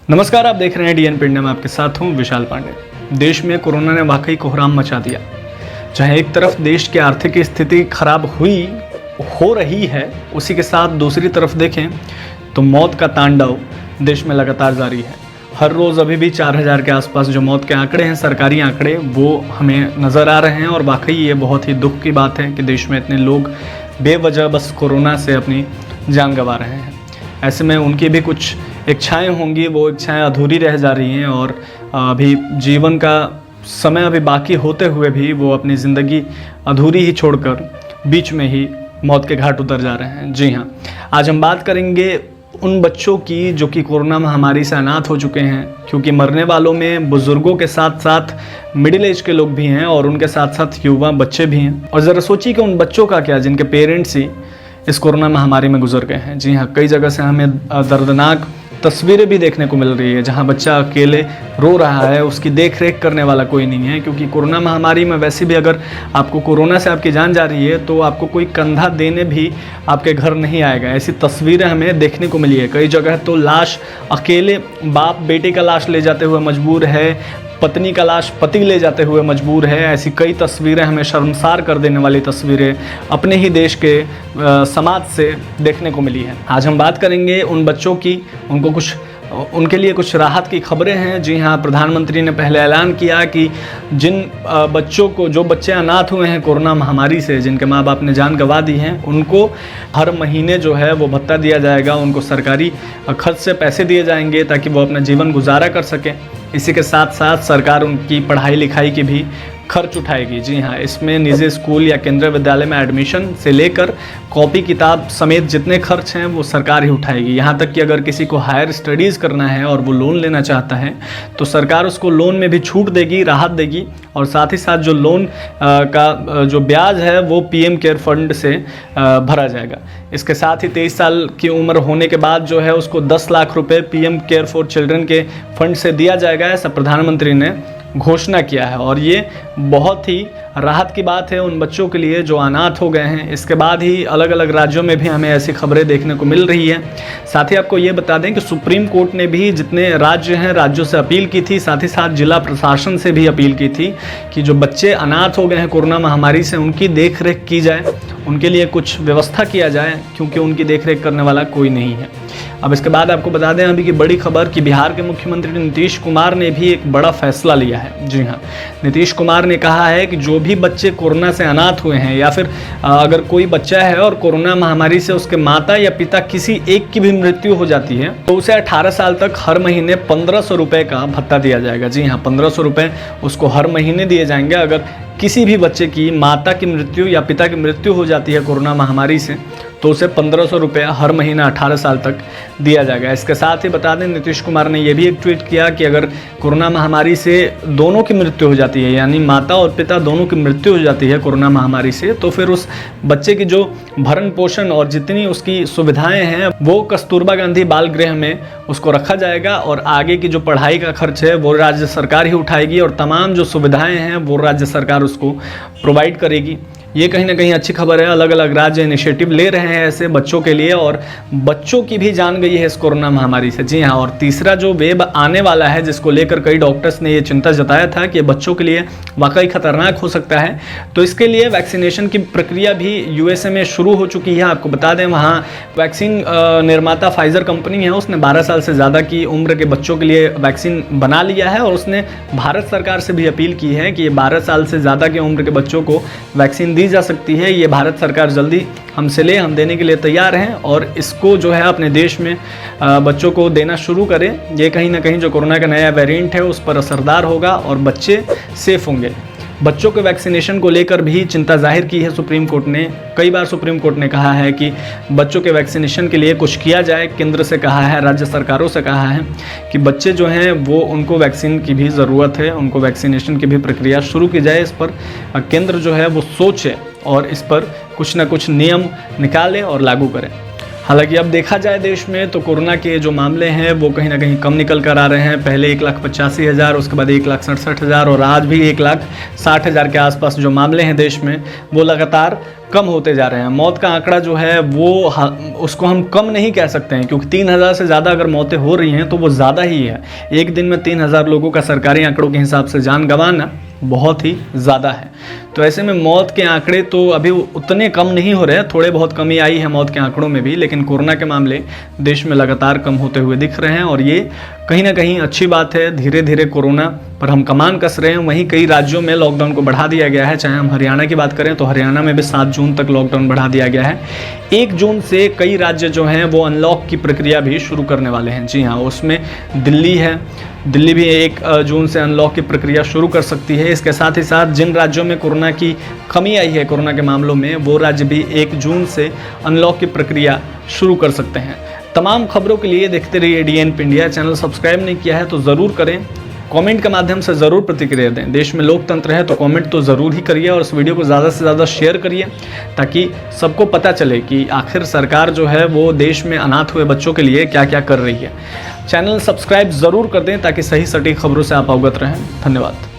नमस्कार, आप देख रहे हैं डीएन इंडिया में आपके साथ हूं विशाल पांडे। देश में कोरोना ने वाकई कोहराम मचा दिया। जहां एक तरफ देश की आर्थिक स्थिति खराब हो रही है, उसी के साथ दूसरी तरफ देखें तो मौत का तांडव देश में लगातार जारी है। हर रोज़ अभी भी 4000 के आसपास जो मौत के आंकड़े हैं, सरकारी आंकड़े, वो हमें नज़र आ रहे हैं। और वाकई ये बहुत ही दुख की बात है कि देश में इतने लोग बेवजह बस कोरोना से अपनी जान गंवा रहे हैं। ऐसे में उनकी भी कुछ इच्छाएं होंगी, वो इच्छाएं अधूरी रह जा रही हैं और अभी जीवन का समय अभी बाकी होते हुए भी वो अपनी ज़िंदगी अधूरी ही छोड़कर बीच में ही मौत के घाट उतर जा रहे हैं। जी हाँ, आज हम बात करेंगे उन बच्चों की जो कि कोरोना महामारी से अनाथ हो चुके हैं, क्योंकि मरने वालों में बुज़ुर्गों के साथ साथ मिडिल एज के लोग भी हैं और उनके साथ साथ युवा बच्चे भी हैं। और ज़रा सोचिए कि उन बच्चों का क्या जिनके पेरेंट्स ही इस कोरोना महामारी में गुजर गए हैं। जी हाँ, कई जगह से हमें दर्दनाक तस्वीरें भी देखने को मिल रही है, जहां बच्चा अकेले रो रहा है, उसकी देख रेख करने वाला कोई नहीं है। क्योंकि कोरोना महामारी में वैसे भी अगर आपको कोरोना से आपकी जान जा रही है तो आपको कोई कंधा देने भी आपके घर नहीं आएगा। ऐसी तस्वीरें हमें देखने को मिली है। कई जगह तो लाश अकेले बाप बेटे का लाश ले जाते हुए मजबूर है, पत्नी का लाश पति ले जाते हुए मजबूर है। ऐसी कई तस्वीरें, हमें शर्मसार कर देने वाली तस्वीरें अपने ही देश के समाज से देखने को मिली है। आज हम बात करेंगे उन बच्चों की, उनके लिए कुछ राहत की खबरें हैं। जी हाँ, प्रधानमंत्री ने पहले ऐलान किया कि जिन बच्चों को, जो बच्चे अनाथ हुए हैं कोरोना महामारी से, जिनके माँ बाप ने जान गंवा दी हैं, उनको हर महीने जो है वो भत्ता दिया जाएगा। उनको सरकारी खर्च से पैसे दिए जाएंगे ताकि वो अपना जीवन गुजारा कर सकें। इसी के साथ साथ सरकार उनकी पढ़ाई लिखाई की भी खर्च उठाएगी। जी हाँ, इसमें निजी स्कूल या केंद्रीय विद्यालय में एडमिशन से लेकर कॉपी किताब समेत जितने खर्च हैं वो सरकार ही उठाएगी। यहाँ तक कि अगर किसी को हायर स्टडीज़ करना है और वो लोन लेना चाहता है तो सरकार उसको लोन में भी छूट देगी, राहत देगी। और साथ ही साथ जो लोन का जो ब्याज है वो पीएम केयर फंड से भरा जाएगा। इसके साथ ही 23 साल की उम्र होने के बाद जो है उसको 10 लाख रुपये पीएम केयर फॉर चिल्ड्रन के फंड से दिया जाएगा, ऐसा प्रधानमंत्री ने घोषणा किया है। और ये बहुत ही राहत की बात है उन बच्चों के लिए जो अनाथ हो गए हैं। इसके बाद ही अलग अलग राज्यों में भी हमें ऐसी खबरें देखने को मिल रही है। साथ ही आपको ये बता दें कि सुप्रीम कोर्ट ने भी जितने राज्य हैं, राज्यों से अपील की थी, साथ ही साथ जिला प्रशासन से भी अपील की थी कि जो बच्चे अनाथ हो गए हैं कोरोना महामारी से, उनकी देख रेख की जाए, उनके लिए कुछ व्यवस्था किया जाए, क्योंकि उनकी देख रेख करने वाला कोई नहीं है। अब इसके बाद आपको बता दें अभी की बड़ी खबर कि बिहार के मुख्यमंत्री नीतीश कुमार ने भी एक बड़ा फैसला लिया है। जी हाँ, नीतीश कुमार ने कहा है कि जो भी बच्चे कोरोना से अनाथ हुए हैं, या फिर अगर कोई बच्चा है और कोरोना महामारी से उसके माता या पिता किसी एक की भी मृत्यु हो जाती है, तो उसे 18 साल तक हर महीने 1500 रुपये का भत्ता दिया जाएगा। जी हाँ, 1500 रुपये उसको हर महीने दिए जाएंगे। अगर किसी भी बच्चे की माता की मृत्यु या पिता की मृत्यु हो जाती है कोरोना महामारी से, तो उसे 1500 रुपये हर महीना 18 साल तक दिया जाएगा। इसके साथ ही बता दें, नीतीश कुमार ने यह भी एक ट्वीट किया कि अगर कोरोना महामारी से दोनों की मृत्यु हो जाती है, यानी माता और पिता दोनों की मृत्यु हो जाती है कोरोना महामारी से, तो फिर उस बच्चे की जो भरण पोषण और जितनी उसकी सुविधाएं हैं वो कस्तूरबा गांधी बाल गृह में उसको रखा जाएगा। और आगे की जो पढ़ाई का खर्च है वो राज्य सरकार ही उठाएगी और तमाम जो सुविधाएँ हैं वो राज्य सरकार उसको प्रोवाइड करेगी। ये कहीं ना कहीं अच्छी खबर है। अलग अलग राज्य इनिशिएटिव ले रहे हैं ऐसे बच्चों के लिए, और बच्चों की भी जान गई है इस कोरोना महामारी से। जी हाँ, और तीसरा जो वेव आने वाला है, जिसको लेकर कई डॉक्टर्स ने ये चिंता जताया था कि बच्चों के लिए वाकई खतरनाक हो सकता है, तो इसके लिए वैक्सीनेशन की प्रक्रिया भी यूएसए में शुरू हो चुकी है। आपको बता दें, वहाँ वैक्सीन निर्माता फाइजर कंपनी है, उसने 12 साल से ज़्यादा की उम्र के बच्चों के लिए वैक्सीन बना लिया है। और उसने भारत सरकार से भी अपील की है कि 12 साल से ज़्यादा की उम्र के बच्चों को वैक्सीन जा सकती है। ये भारत सरकार जल्दी हमसे ले, हम देने के लिए तैयार हैं और इसको जो है अपने देश में बच्चों को देना शुरू करें। ये कहीं ना कहीं जो कोरोना का नया वेरिएंट है उस पर असरदार होगा और बच्चे सेफ होंगे। बच्चों के वैक्सीनेशन को लेकर भी चिंता जाहिर की है सुप्रीम कोर्ट ने। कई बार सुप्रीम कोर्ट ने कहा है कि बच्चों के वैक्सीनेशन के लिए कुछ किया जाए। केंद्र से कहा है, राज्य सरकारों से कहा है कि बच्चे जो हैं वो, उनको वैक्सीन की भी ज़रूरत है, उनको वैक्सीनेशन की भी प्रक्रिया शुरू की जाए। इस पर केंद्र जो है वो सोचे और इस पर कुछ ना कुछ नियम निकाले और लागू करें। हालांकि अब देखा जाए देश में तो कोरोना के जो मामले हैं वो कहीं ना कहीं कम निकल कर आ रहे हैं। पहले 1,85,000, उसके बाद 1,67,000 और आज भी 1,60,000 के आसपास जो मामले हैं देश में वो लगातार कम होते जा रहे हैं। मौत का आंकड़ा जो है वो उसको हम कम नहीं कह सकते हैं, क्योंकि 3,000 से ज़्यादा अगर मौतें हो रही हैं तो वो ज़्यादा ही है। एक दिन में 3,000 लोगों का सरकारी आंकड़ों के हिसाब से जान गंवाना बहुत ही ज़्यादा है। तो ऐसे में मौत के आंकड़े तो अभी उतने कम नहीं हो रहे हैं, थोड़े बहुत कमी आई है मौत के आंकड़ों में भी, लेकिन कोरोना के मामले देश में लगातार कम होते हुए दिख रहे हैं और ये कहीं ना कहीं अच्छी बात है। धीरे धीरे कोरोना पर हम कमान कस रहे हैं। वहीं कई राज्यों में लॉकडाउन को बढ़ा दिया गया है। चाहे हम हरियाणा की बात करें तो हरियाणा में भी 7 जून तक लॉकडाउन बढ़ा दिया गया है। 1 जून से कई राज्य जो हैं वो अनलॉक की प्रक्रिया भी शुरू करने वाले हैं। जी हाँ, उसमें दिल्ली है। दिल्ली भी 1 जून से अनलॉक की प्रक्रिया शुरू कर सकती है। इसके साथ ही साथ जिन राज्यों में कोरोना की कमी आई है कोरोना के मामलों में, वो राज्य भी 1 जून से अनलॉक की प्रक्रिया शुरू कर सकते हैं। तमाम खबरों के लिए देखते रहिए DNP इंडिया। चैनल सब्सक्राइब नहीं किया है तो ज़रूर करें। कमेंट के माध्यम से ज़रूर प्रतिक्रिया दें। देश में लोकतंत्र है तो कमेंट तो ज़रूर ही करिए और इस वीडियो को ज़्यादा से ज़्यादा शेयर करिए, ताकि सबको पता चले कि आखिर सरकार जो है वो देश में अनाथ हुए बच्चों के लिए क्या क्या कर रही है। चैनल सब्सक्राइब ज़रूर कर दें ताकि सही सटीक खबरों से आप अवगत रहें। धन्यवाद।